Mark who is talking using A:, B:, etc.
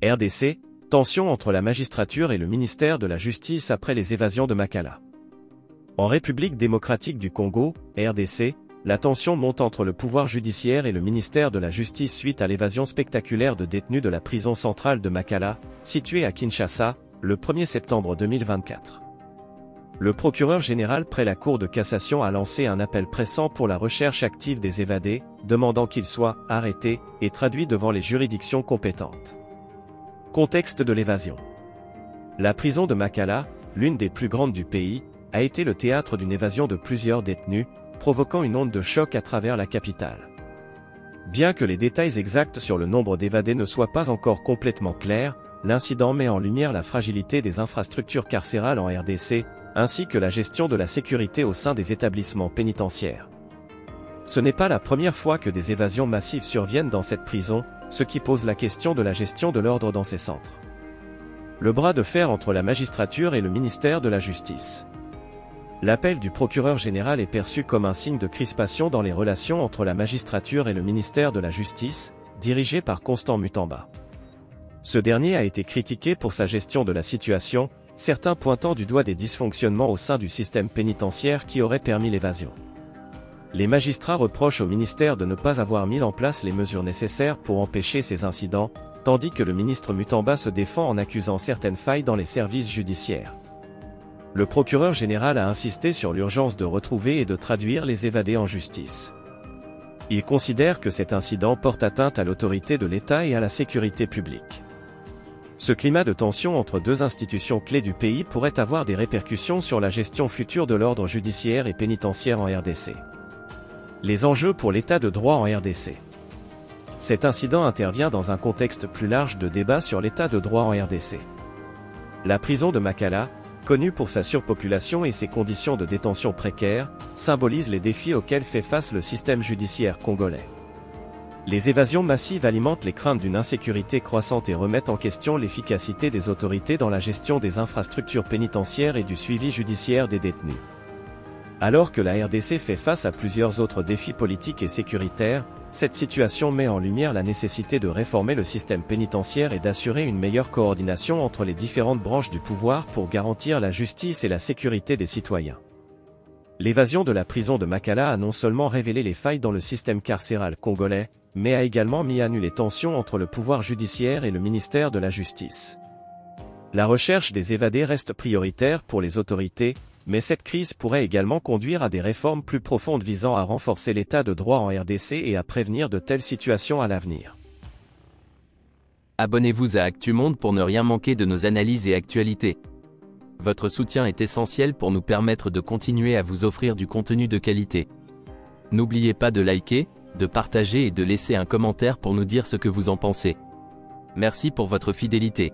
A: RDC, tension entre la magistrature et le ministère de la Justice après les évasions de Makala. En République démocratique du Congo, RDC, la tension monte entre le pouvoir judiciaire et le ministère de la Justice suite à l'évasion spectaculaire de détenus de la prison centrale de Makala, située à Kinshasa, le 1er septembre 2024. Le procureur général près la Cour de cassation a lancé un appel pressant pour la recherche active des évadés, demandant qu'ils soient arrêtés et traduits devant les juridictions compétentes. Contexte de l'évasion. La prison de Makala, l'une des plus grandes du pays, a été le théâtre d'une évasion de plusieurs détenus, provoquant une onde de choc à travers la capitale. Bien que les détails exacts sur le nombre d'évadés ne soient pas encore complètement clairs, l'incident met en lumière la fragilité des infrastructures carcérales en RDC, ainsi que la gestion de la sécurité au sein des établissements pénitentiaires. Ce n'est pas la première fois que des évasions massives surviennent dans cette prison, ce qui pose la question de la gestion de l'ordre dans ces centres. Le bras de fer entre la magistrature et le ministère de la Justice. L'appel du procureur général est perçu comme un signe de crispation dans les relations entre la magistrature et le ministère de la Justice, dirigé par Constant Mutamba. Ce dernier a été critiqué pour sa gestion de la situation, certains pointant du doigt des dysfonctionnements au sein du système pénitentiaire qui auraient permis l'évasion. Les magistrats reprochent au ministère de ne pas avoir mis en place les mesures nécessaires pour empêcher ces incidents, tandis que le ministre Mutamba se défend en accusant certaines failles dans les services judiciaires. Le procureur général a insisté sur l'urgence de retrouver et de traduire les évadés en justice. Il considère que cet incident porte atteinte à l'autorité de l'État et à la sécurité publique. Ce climat de tension entre deux institutions clés du pays pourrait avoir des répercussions sur la gestion future de l'ordre judiciaire et pénitentiaire en RDC. Les enjeux pour l'état de droit en RDC. Cet incident intervient dans un contexte plus large de débat sur l'état de droit en RDC. La prison de Makala, connue pour sa surpopulation et ses conditions de détention précaires, symbolise les défis auxquels fait face le système judiciaire congolais. Les évasions massives alimentent les craintes d'une insécurité croissante et remettent en question l'efficacité des autorités dans la gestion des infrastructures pénitentiaires et du suivi judiciaire des détenus. Alors que la RDC fait face à plusieurs autres défis politiques et sécuritaires, cette situation met en lumière la nécessité de réformer le système pénitentiaire et d'assurer une meilleure coordination entre les différentes branches du pouvoir pour garantir la justice et la sécurité des citoyens. L'évasion de la prison de Makala a non seulement révélé les failles dans le système carcéral congolais, mais a également mis à nu les tensions entre le pouvoir judiciaire et le ministère de la Justice. La recherche des évadés reste prioritaire pour les autorités, mais cette crise pourrait également conduire à des réformes plus profondes visant à renforcer l'état de droit en RDC et à prévenir de telles situations à l'avenir.
B: Abonnez-vous à Actu-Monde pour ne rien manquer de nos analyses et actualités. Votre soutien est essentiel pour nous permettre de continuer à vous offrir du contenu de qualité. N'oubliez pas de liker, de partager et de laisser un commentaire pour nous dire ce que vous en pensez. Merci pour votre fidélité.